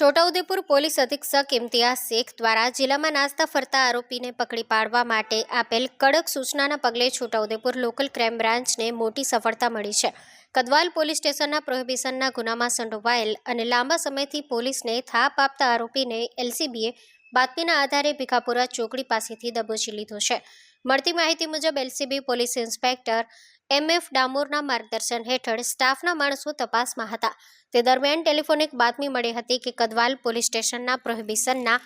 Chhota Udepur police અધિક્ષક ઇમ્તિયાઝ શેખ દ્વારા જિલ્લામાં નાસ્તા ફરતા આરોપીને પકડી પાડવા માટે આપેલ કડક સૂચનાના પગલે છોટાઉદેપુર લોકલ ક્રાઇમ બ્રાન્ચને મોટી સફળતા મળી છે. કદવાલ પોલીસ સ્ટેશનના પ્રોહિબિશનના ગુનામાં સંડોવાયેલ અને લાંબા સમયથી પોલીસને થાપ આપતા આરોપીને એલસીબીએ બાતમીના આધારે ભીખાપુરા ચોકડી પાસેથી દબોચી લીધો છે. મળતી માહિતી મુજબ એલસીબી પોલીસ ઇન્સ્પેક્ટર MF ડામોરના માર્ગદર્શન હેઠળ સ્ટાફના માણસો તપાસમાં હતા. તે દરમિયાન ટેલિફોનિક બાતમી મળી હતી કે કદવાલ પોલીસ સ્ટેશનના પ્રોહિબિશનના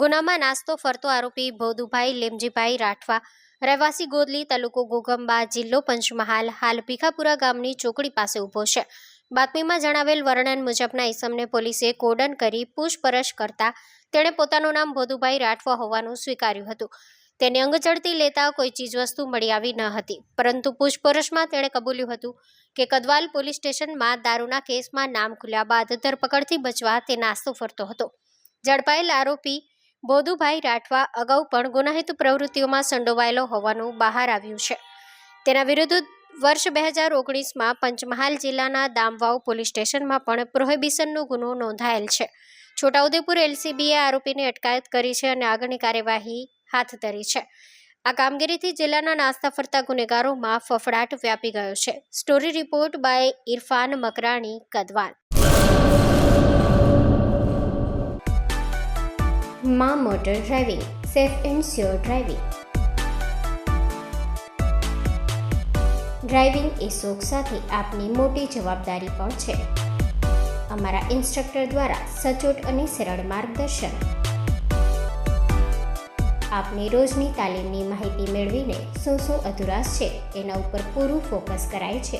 ગુનામાં નાસ્તો ફરતો આરોપી ભોદુભાઈ લેમજીભાઈ રાઠવા, રહેવાસી ગોદલી, તાલુકો ઘોઘંબા, જિલ્લો પંચમહાલ, હાલ ભીખાપુરા ગામની ચોકડી પાસે ઊભો છે. બાતમીમાં જણાવેલ વર્ણન મુજબના ઈસમને પોલીસે કોર્ડન કરી પૂછપરછ કરતા તેણે પોતાનું નામ ભોદુભાઈ રાઠવા હોવાનું સ્વીકાર્યું હતું. તેની અંગચડતી લેતા કોઈ ચીજવસ્તુ મળી આવી ન હતી, પરંતુ પૂછપરછમાં તેણે કબૂલ્યું હતું કે કદવાલ પોલીસ સ્ટેશનમાં દારૂના કેસમાં નામ ખુલ્યા બાદ ધરપકડથી બચવા તે નાસ્તો ફરતો હતો. ઝડપાયેલ આરોપી ભોદુભાઈ રાઠવા અગાઉ પણ ગુનાહિત પ્રવૃત્તિઓમાં સંડોવાયેલો હોવાનું બહાર આવ્યું છે. તેના વિરુદ્ધ વર્ષ 2019માં પંચમહાલ જિલ્લાના દામવાવ પોલીસ સ્ટેશનમાં પણ પ્રોહિબિશનનો ગુનો નોંધાયેલ છે. છોટાઉદેપુર એલસીબીએ આરોપીની અટકાયત કરી છે અને આગળની કાર્યવાહી હાથ ધરી છે. આ કામગીરીથી જિલ્લાના નાસ્તા ફરતા ગુનેગારોમાં ફફડાટ વ્યાપી ગયો છે. Story report by Irfan Makrani, Kadwal. માં motor driving, safe and sure driving. Driving એ શોખ સાથે આપની મોટી જવાબદારી પણ છે. અમારા ઇન્સ્ટ્રક્ટર દ્વારા સચોટ અને સરળ માર્ગદર્શન. આપની રોજની તાલીમની માહિતી મેળવીને શું અધુરાશ છે એના ઉપર પૂરું ફોકસ કરાય છે.